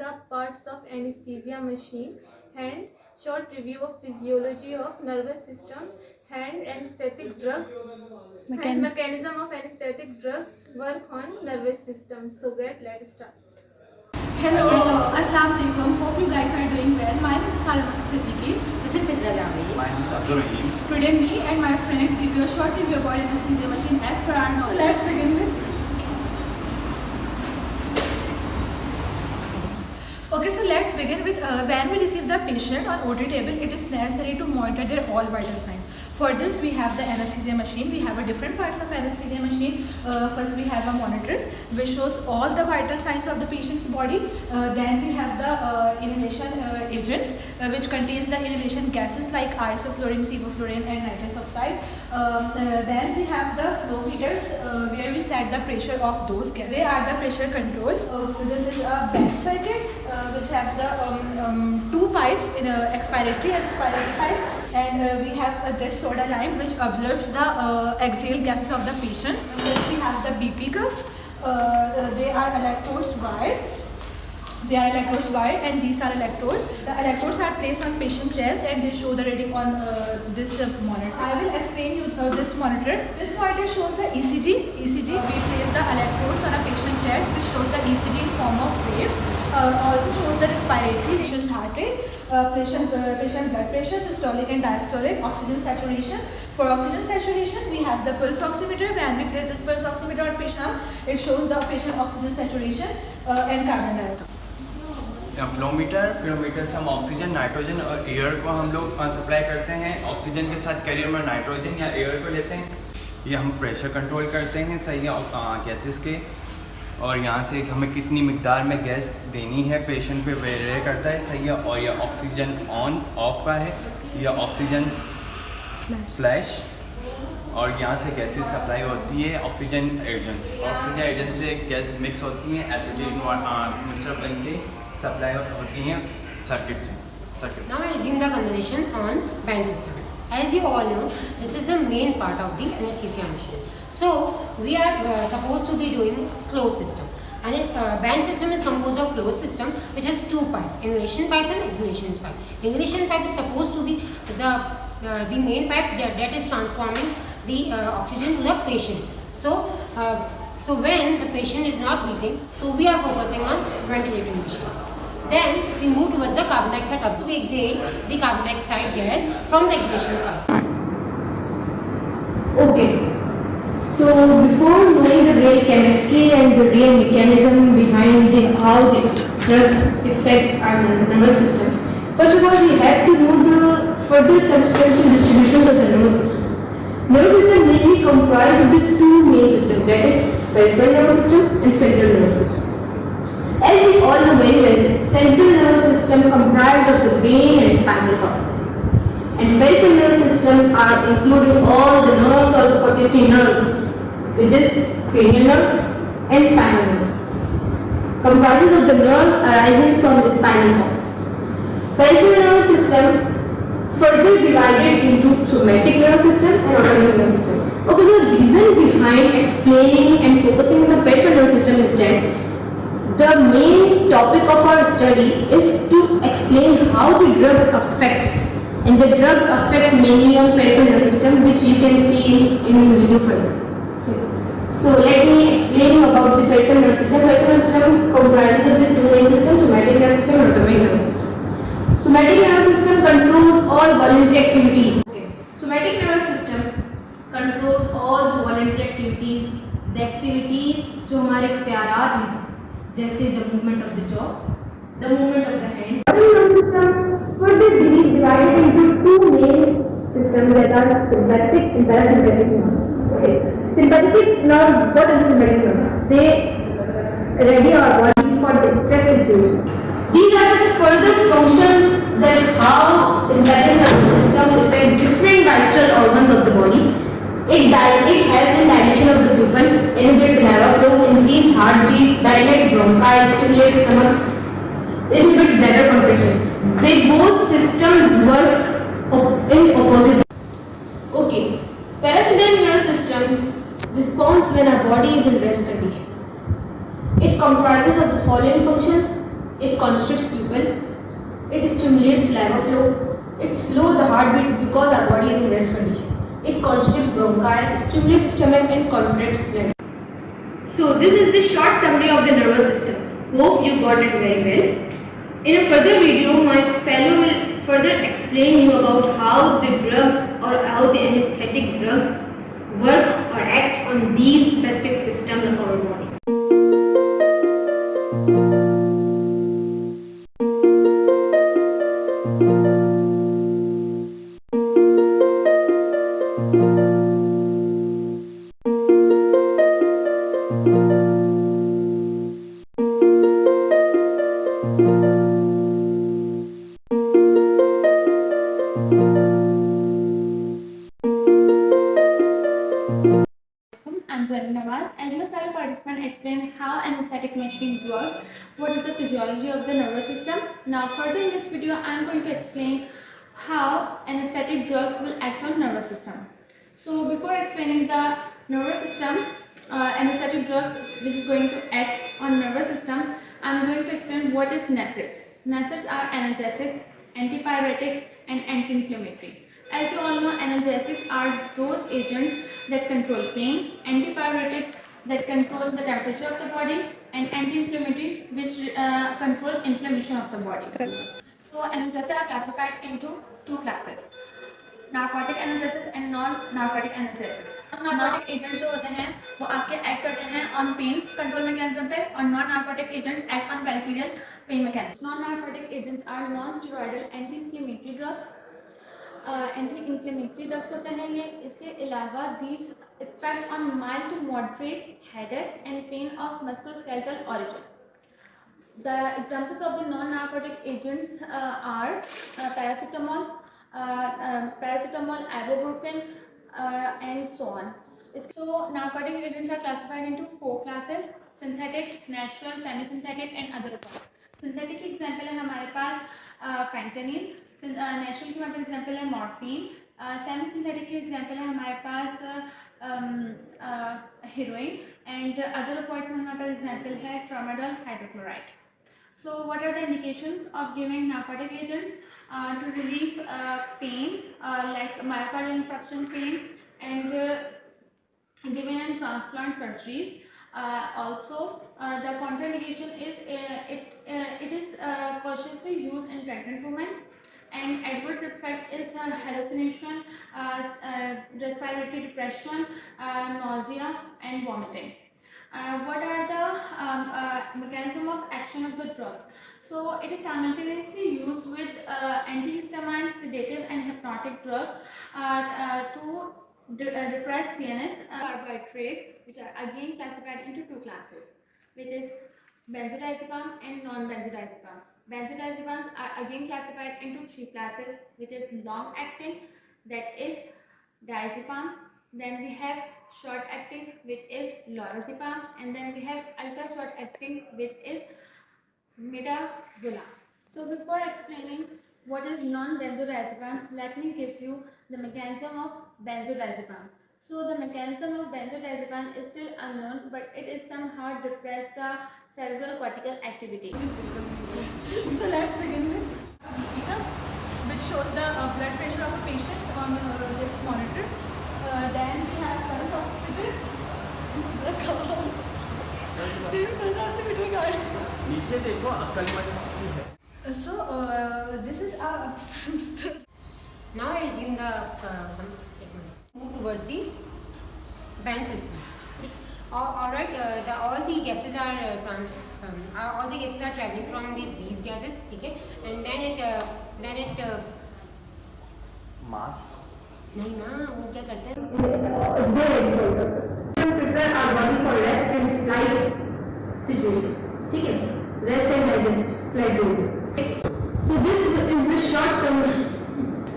the parts of anesthesia machine, hand, short review of physiology of nervous system, hand, anesthetic drugs, and mechanism of anesthetic drugs work on nervous system. So let's start. Hello, Assalamu alaikum. Hope you guys are doing well. My name is Malama Siddiqui. This is Sidra Javed. My name is Abdul Rahim. Today, me and my friends give you a short review about anesthesia machine as per our knowledge. Let's begin with. Okay, so let's begin with when we receive the patient on OT table, it is necessary to monitor their all vital signs. For this, we have the anesthesia machine. We have a different parts of anesthesia machine. First, we have a monitor which shows all the vital signs of the patient's body. Then we have the inhalation agents which contains the inhalation gases like isoflurane, sevoflurane, and nitrous oxide. Then we have the flow meters where we set the pressure of those gases. They are the pressure controls. So this is a band circuit which have the two pipes in expiratory and inspiratory pipe, and we have this soda lime which absorbs the exhale gases of the patients. Then we have the BP cuff. They are electrodes wired. And these are electrodes. The electrodes are placed on patient chest and they show the reading on this monitor. I will explain you this monitor. This monitor shows the ECG. We place the electrodes on a patient chest which shows the ECG in form of waves. Also shows the respiratory, patient's heart rate, patient blood pressure, systolic and diastolic, oxygen saturation. For oxygen saturation, we have the pulse oximeter. When we place this pulse oximeter on patient, it shows the patient oxygen saturation and carbon dioxide. Flowmeter से हम oxygen, nitrogen और air को हम लोग supply करते हैं. Oxygen के साथ कैरियर में नाइट्रोजन या एयर को लेते हैं. ये हम प्रेशर कंट्रोल करते हैं सही है गैसेस के, और यहाँ से हमें कितनी मिकदार में गैस देनी है पेशेंट पे वेरी करता है सही है. और यह ऑक्सीजन ऑन ऑफ का है, यह ऑक्सीजन फ्लैश, और यहाँ से गैसेस सप्लाई होती है ऑक्सीजन एजेंट से गैस मिक्स होती है, एसिडिक मिक्सचर बन के सप्लाई होती हैं सर्किट से. Now I resume the conversation on band system. As you all know, this is the main part of the anesthesia machine. So we are supposed to be doing closed system. And band system is composed of closed system which has two pipes, inhalation pipe and exhalation pipe. Inhalation pipe is supposed to be the main pipe that is transforming the oxygen to the patient. So when the patient is not breathing, so we are focusing on ventilating machine. Then we move towards the carbon dioxide tube. We exhale the carbon dioxide gas from the exhalation pipe. Okay. So before knowing the real chemistry and the real mechanism behind how the drugs affects our nervous system, first of all we have to know the further substantial distributions of the nervous system. Nervous system mainly comprised of the two main systems, that is peripheral nervous system and central nervous system. As we all know very well, central nervous system comprised of the brain and spinal cord. And peripheral nervous systems are including all the nerves, all the 43 nerves, which is cranial nerves and spinal nerves. Comprises of the nerves arising from the spinal cord. Peripheral nervous system further divided into somatic nervous system and autonomic nervous system. Okay, the reason behind explaining and focusing on the peripheral nervous system is that the main topic of our study is to explain how the drugs affects, and the drugs affects mainly on peripheral nervous system, which you can see in video further. Okay. So let me explain about the peripheral nervous system. Peripheral nervous system comprises of the two main systems, somatic nervous system and autonomic nervous system. Somatic nervous system controls all voluntary activities. Okay. Somatic nervous system controls all the voluntary activities, the activities जो हमारे इख्तियारात में, जैसे the movement of the jaw, the movement of the hand. Autonomic nervous system further divided into two main systems, that are sympathetic and parasympathetic nerves. Okay. Sympathetic nerves, what are the sympathetic nerves? They ready our body for distress situations. These are the further functions that how sympathetic nervous system affect different visceral organs of the body. It helps in dilation of the pupil, inhibits saliva flow, increases heartbeat, dilates bronchi, stimulates stomach, inhibits bladder contraction. They both systems work in opposite. Okay, parasympathetic nervous system responds when our body is in rest condition. It comprises of the following functions: It constricts pupil. It stimulates saliva flow. It slows the heartbeat because our body is in rest condition. It constricts bronchi, stimulates stomach and contracts blood. So this is the short summary of the nervous system. Hope you got it very well. In a further video, my fellow will further explain you about how the drugs or how the anesthetic drugs work or act on these specific systems of our body. I'm Zareen Nawaz. As my fellow participant explained how anesthetic machine works, what is the physiology of the nervous system. Now further in this video, I'm going to explain how anesthetic drugs will act on nervous system. So before explaining the nervous system, anesthetic drugs which is going to act on nervous system, I'm going to explain what is NSAIDs. NSAIDs are analgesics, antipyretics and anti-inflammatory. As you all know, analgesics are those agents that control pain, antipyretics that control the temperature of the body, and anti-inflammatory which control inflammation of the body. So analgesics are classified into two classes: narcotic analysis and non narcotic analysis. Narcotic agents जो होते हैं वो आपके act करते हैं on pain control mechanism पे, और non narcotic agents act on peripheral pain mechanism. Non narcotic agents are non steroidal anti inflammatory drugs. Anti inflammatory drugs होते हैं ये. इसके अलावा these effect on mild to moderate headache and pain of musculoskeletal origin. The examples of the non-narcotic agents are paracetamol, ibuprofen, and so on. So narcotic agents are classified into four classes: synthetic, natural, semi-synthetic and other ones. Synthetic example है हमारे पास fentanyl. Natural की हमारे पास example है morphine. Semi synthetic की example है हमारे पास heroin. And other ऑपोइड्स में हमारे पास एग्जाम्पल है tramadol hydrochloride. So what are the indications of giving narcotic agents to relieve pain like myocardial infarction pain, and given in transplant surgeries. Also the contraindication is it is cautiously used in pregnant women, and adverse effect is hallucination, respiratory depression, nausea and vomiting. What are the mechanism of action of the drugs? So it is simultaneously used with antihistamine, sedative and hypnotic drugs to depress CNS. Carbohydrates, which are again classified into two classes, which is benzodiazepam and non-benzodiazepam. Benzodiazepams are again classified into three classes, which is long acting, that is diazepam. Then we have short acting, which is lorazepam, and then we have ultra short acting, which is midazolam. So before explaining what is non-benzodiazepam, let me give you the mechanism of benzodiazepam. So the mechanism of benzodiazepam is still unknown, but it is somehow depress the cerebral cortical activity. So let's begin with BP cuff, which shows the blood pressure of a patient on this monitor. Then we have pulse oximeter. नीचे देखो अक्कल मत. So this is a Now I resume the move towards the band system. Alright, all the gases are traveling from these gases, okay? And then it मास नहीं ना, वो क्या करते हैं? Prepare our body for rest and flight situation. ठीक है? Rest and digest, flight mode. So this is the short summary.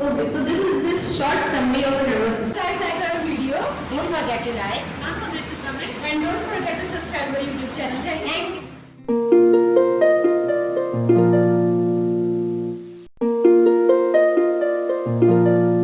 Okay, so this is this short summary of a nervous system. Guys, like our video. Don't forget to like. Don't forget to comment. And don't forget to subscribe our YouTube channel. Thank you. Thank you.